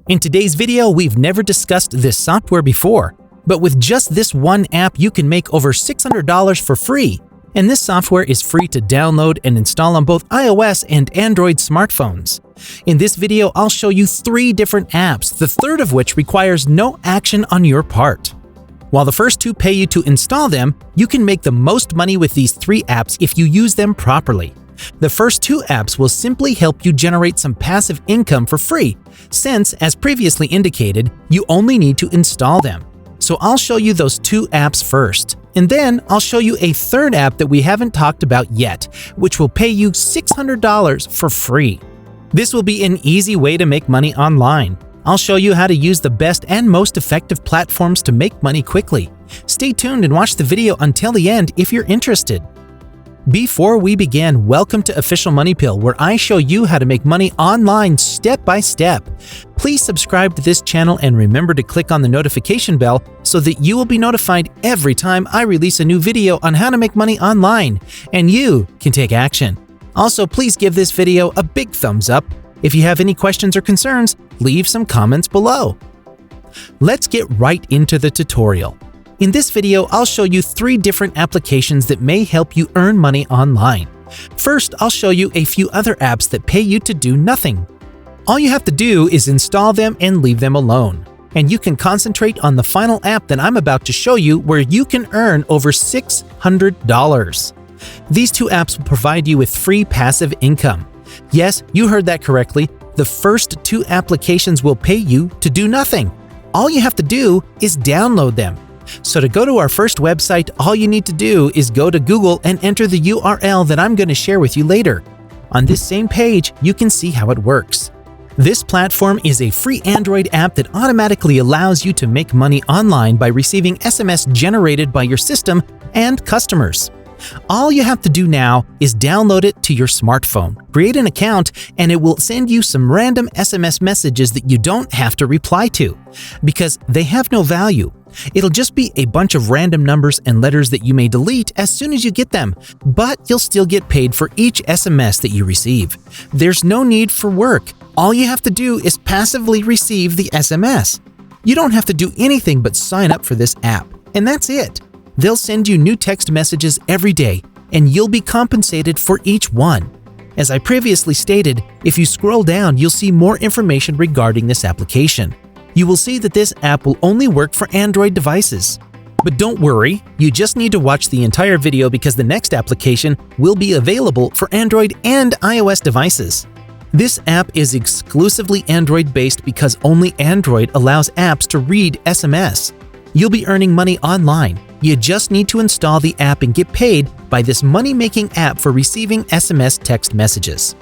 In today's video, we've never discussed this software before, but with just this one app, you can make over $600 for free. And this software is free to download and install on both iOS and Android smartphones. In this video, I'll show you 3 different apps, the third of which requires no action on your part. While the first 2 pay you to install them, you can make the most money with these 3 apps if you use them properly. The first 2 apps will simply help you generate some passive income for free, since, as previously indicated, you only need to install them. So I'll show you those 2 apps first, and then I'll show you a third app that we haven't talked about yet, which will pay you $600 for free. This will be an easy way to make money online. I'll show you how to use the best and most effective platforms to make money quickly. Stay tuned and watch the video until the end if you're interested. Before we begin, welcome to Official Money Pill, where I show you how to make money online step by step. Please subscribe to this channel and remember to click on the notification bell so that you will be notified every time I release a new video on how to make money online, and you can take action. Also, please give this video a big thumbs up. If you have any questions or concerns, leave some comments below. Let's get right into the tutorial. In this video, I'll show you 3 different applications that may help you earn money online. First, I'll show you a few other apps that pay you to do nothing. All you have to do is install them and leave them alone. And you can concentrate on the final app that I'm about to show you, where you can earn over $600. These 2 apps will provide you with free passive income. Yes, you heard that correctly. The first 2 applications will pay you to do nothing. All you have to do is download them. So to go to our first website, all you need to do is go to Google and enter the URL that I'm going to share with you later. On this same page, you can see how it works. This platform is a free Android app that automatically allows you to make money online by receiving SMS generated by your system and customers. All you have to do now is download it to your smartphone, create an account, and it will send you some random SMS messages that you don't have to reply to, because they have no value. It'll just be a bunch of random numbers and letters that you may delete as soon as you get them, but you'll still get paid for each SMS that you receive. There's no need for work. All you have to do is passively receive the SMS. You don't have to do anything but sign up for this app, and that's it. They'll send you new text messages every day, and you'll be compensated for each one. As I previously stated, if you scroll down, you'll see more information regarding this application. You will see that this app will only work for Android devices. But don't worry, you just need to watch the entire video because the next application will be available for Android and iOS devices. This app is exclusively Android-based because only Android allows apps to read SMS. You'll be earning money online. You just need to install the app and get paid by this money-making app for receiving SMS text messages.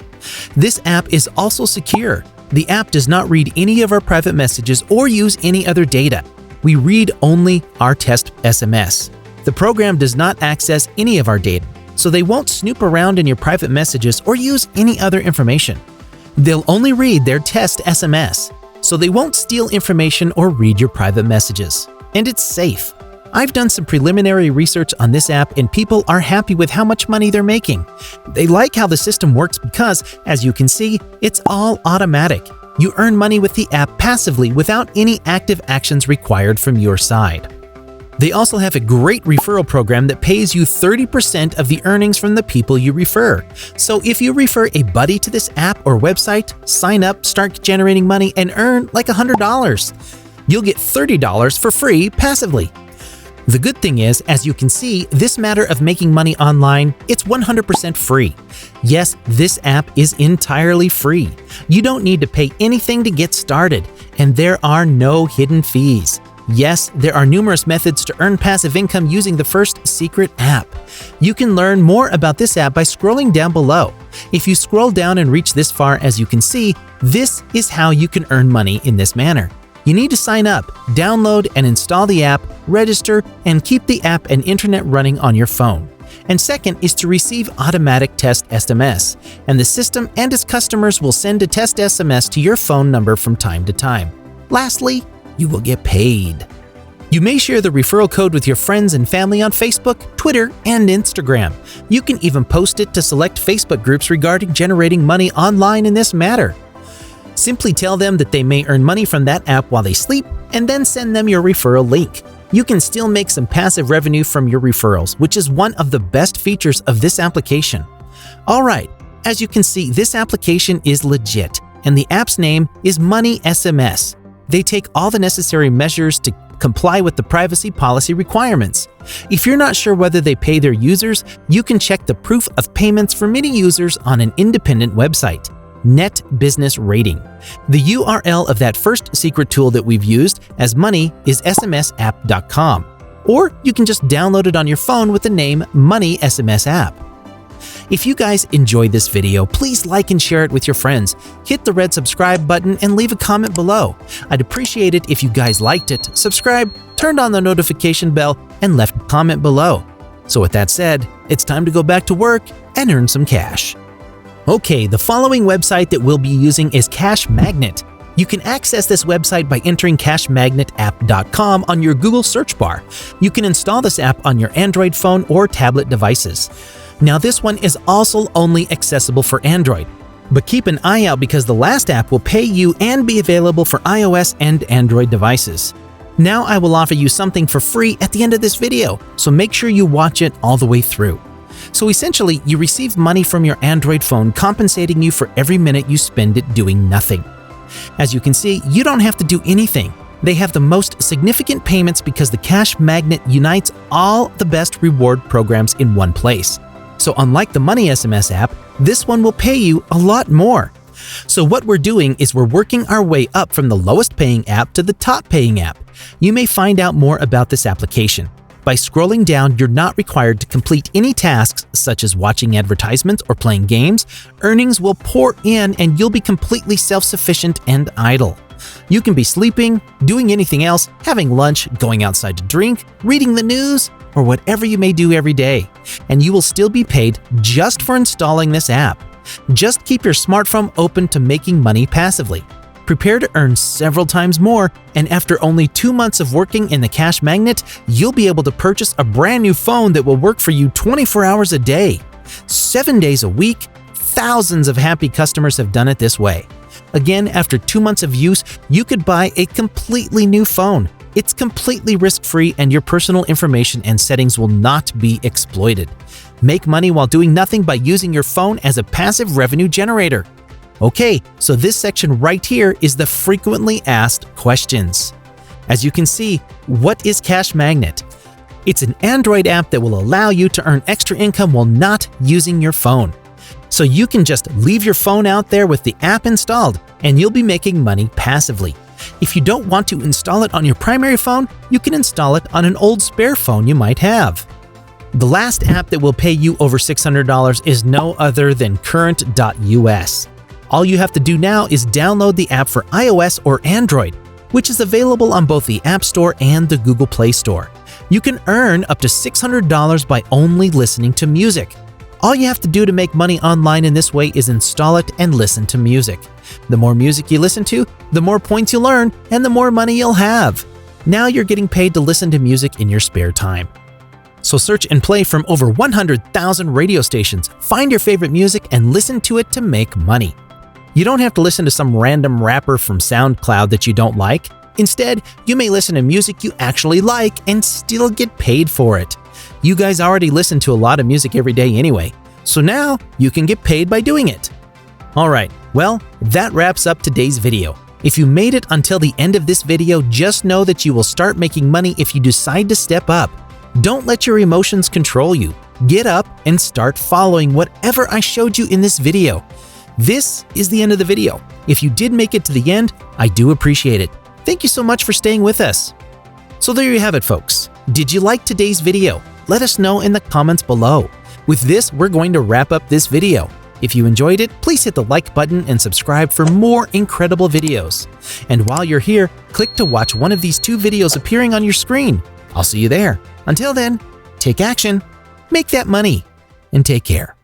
This app is also secure. The app does not read any of our private messages or use any other data. We read only our test SMS. The program does not access any of our data, so they won't snoop around in your private messages or use any other information. They'll only read their test SMS, so they won't steal information or read your private messages. And it's safe. I've done some preliminary research on this app and people are happy with how much money they're making. They like how the system works because, as you can see, it's all automatic. You earn money with the app passively without any active actions required from your side. They also have a great referral program that pays you 30% of the earnings from the people you refer. So if you refer a buddy to this app or website, sign up, start generating money, and earn like $100. You'll get $30 for free passively. The good thing is, as you can see, this matter of making money online, it's 100% free. Yes, this app is entirely free. You don't need to pay anything to get started, and there are no hidden fees. Yes, there are numerous methods to earn passive income using the first secret app. You can learn more about this app by scrolling down below. If you scroll down and reach this far, as you can see, this is how you can earn money in this manner. You need to sign up, download and install the app, register, and keep the app and internet running on your phone. And second is to receive automatic test SMS, and the system and its customers will send a test SMS to your phone number from time to time. Lastly, you will get paid. You may share the referral code with your friends and family on Facebook, Twitter, and Instagram. You can even post it to select Facebook groups regarding generating money online in this matter. Simply tell them that they may earn money from that app while they sleep, and then send them your referral link. You can still make some passive revenue from your referrals, which is one of the best features of this application. Alright, as you can see, this application is legit, and the app's name is Money SMS. They take all the necessary measures to comply with the privacy policy requirements. If you're not sure whether they pay their users, you can check the proof of payments for many users on an independent website, Net Business Rating. The URL of that first secret tool that we've used as money is smsapp.com, or you can just download it on your phone with the name Money SMS App. If you guys enjoyed this video, please like and share it with your friends. Hit the red subscribe button and leave a comment below. I'd appreciate it if you guys liked it, subscribed, turned on the notification bell, and left a comment below. So with that said, it's time to go back to work and earn some cash. Okay, the following website that we'll be using is Cash Magnet. You can access this website by entering cashmagnetapp.com on your Google search bar. You can install this app on your Android phone or tablet devices. Now this one is also only accessible for Android, but keep an eye out because the last app will pay you and be available for iOS and Android devices. Now I will offer you something for free at the end of this video, so make sure you watch it all the way through. So essentially, you receive money from your Android phone compensating you for every minute you spend it doing nothing. As you can see, you don't have to do anything. They have the most significant payments because the Cash Magnet unites all the best reward programs in one place. So unlike the Money SMS app, this one will pay you a lot more. So what we're doing is we're working our way up from the lowest paying app to the top paying app. You may find out more about this application. By scrolling down, you're not required to complete any tasks such as watching advertisements or playing games. Earnings will pour in and you'll be completely self-sufficient and idle. You can be sleeping, doing anything else, having lunch, going outside to drink, reading the news, or whatever you may do every day, and you will still be paid just for installing this app. Just keep your smartphone open to making money passively. Prepare to earn several times more, and after only 2 months of working in the Cash Magnet, you'll be able to purchase a brand new phone that will work for you 24 hours a day, 7 days a week. Thousands of happy customers have done it this way. Again, after 2 months of use, you could buy a completely new phone. It's completely risk-free and your personal information and settings will not be exploited. Make money while doing nothing by using your phone as a passive revenue generator. Okay, so this section right here is the frequently asked questions. As you can see, what is Cash Magnet? It's an Android app that will allow you to earn extra income while not using your phone. So you can just leave your phone out there with the app installed and you'll be making money passively. If you don't want to install it on your primary phone, you can install it on an old spare phone you might have. The last app that will pay you over $600 is no other than Current.us. All you have to do now is download the app for iOS or Android, which is available on both the App Store and the Google Play Store. You can earn up to $600 by only listening to music. All you have to do to make money online in this way is install it and listen to music. The more music you listen to, the more points you'll earn and the more money you'll have. Now you're getting paid to listen to music in your spare time. So search and play from over 100,000 radio stations, find your favorite music and listen to it to make money. You don't have to listen to some random rapper from SoundCloud that you don't like. Instead, you may listen to music you actually like and still get paid for it. You guys already listen to a lot of music every day anyway, so now you can get paid by doing it. Alright, well, that wraps up today's video. If you made it until the end of this video, just know that you will start making money if you decide to step up. Don't let your emotions control you. Get up and start following whatever I showed you in this video. This is the end of the video. If you did make it to the end, I do appreciate it. Thank you so much for staying with us. So there you have it, folks. Did you like today's video? Let us know in the comments below. With this, we're going to wrap up this video. If you enjoyed it, please hit the like button and subscribe for more incredible videos. And while you're here, click to watch one of these 2 videos appearing on your screen. I'll see you there. Until then, take action, make that money, and take care.